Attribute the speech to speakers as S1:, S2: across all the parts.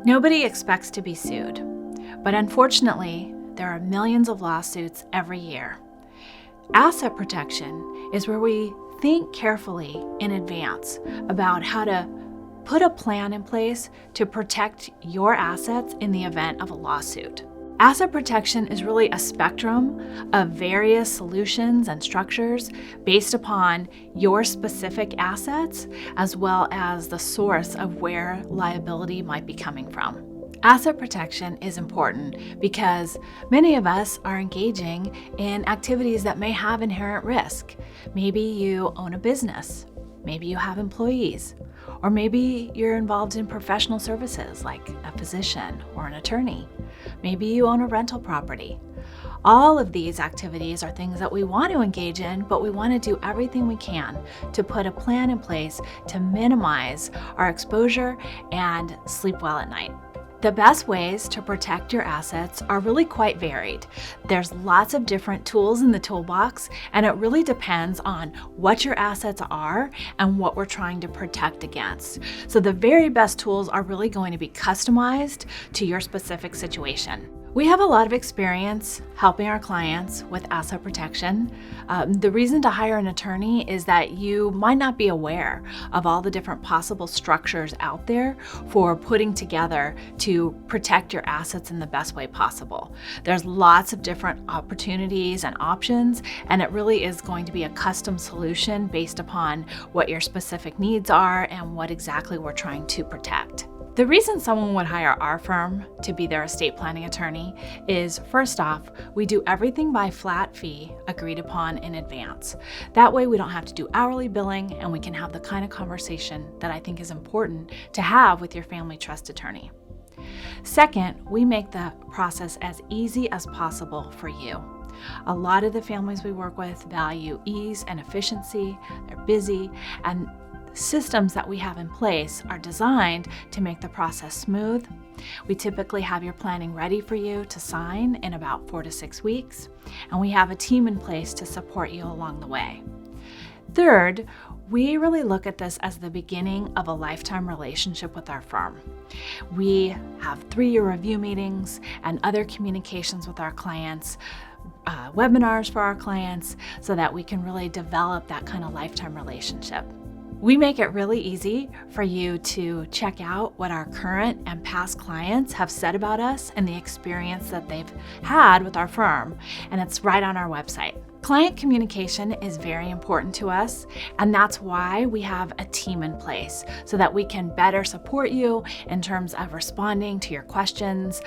S1: Nobody expects to be sued, but unfortunately, there are millions of lawsuits every year. Asset protection is where we think carefully in advance about how to put a plan in place to protect your assets in the event of a lawsuit. Asset protection is really a spectrum of various solutions and structures based upon your specific assets, as well as the source of where liability might be coming from. Asset protection is important because many of us are engaging in activities that may have inherent risk. Maybe you own a business, maybe you have employees, or maybe you're involved in professional services like a physician or an attorney. Maybe you own a rental property. All of these activities are things that we want to engage in, but we want to do everything we can to put a plan in place to minimize our exposure and sleep well at night. The best ways to protect your assets are really quite varied. There's lots of different tools in the toolbox, and it really depends on what your assets are and what we're trying to protect against. So the very best tools are really going to be customized to your specific situation. We have a lot of experience helping our clients with asset protection. The reason to hire an attorney is that you might not be aware of all the different possible structures out there for putting together to protect your assets in the best way possible. There's lots of different opportunities and options, and it really is going to be a custom solution based upon what your specific needs are and what exactly we're trying to protect. The reason someone would hire our firm to be their estate planning attorney is, first off, we do everything by flat fee agreed upon in advance. That way we don't have to do hourly billing, and we can have the kind of conversation that I think is important to have with your family trust attorney. Second, we make the process as easy as possible for you. A lot of the families we work with value ease and efficiency. They're busy, and systems that we have in place are designed to make the process smooth. We typically have your planning ready for you to sign in about 4 to 6 weeks, and we have a team in place to support you along the way. Third, we really look at this as the beginning of a lifetime relationship with our firm. We have 3-year review meetings and other communications with our clients, webinars for our clients, so that we can really develop that kind of lifetime relationship. We make it really easy for you to check out what our current and past clients have said about us and the experience that they've had with our firm, and it's right on our website. Client communication is very important to us, and that's why we have a team in place so that we can better support you in terms of responding to your questions.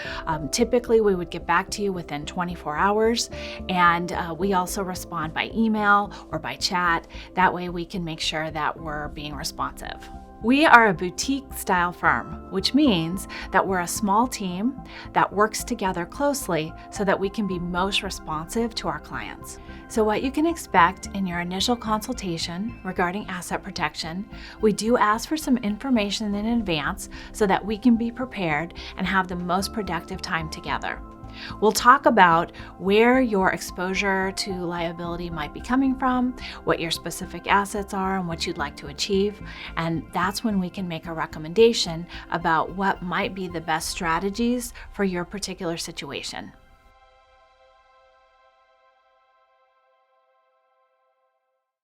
S1: Typically, we would get back to you within 24 hours, and we also respond by email or by chat. That way we can make sure that we're being responsive. We are a boutique-style firm, which means that we're a small team that works together closely so that we can be most responsive to our clients. So what you can expect in your initial consultation regarding asset protection, we do ask for some information in advance so that we can be prepared and have the most productive time together. We'll talk about where your exposure to liability might be coming from, what your specific assets are, and what you'd like to achieve. And that's when we can make a recommendation about what might be the best strategies for your particular situation.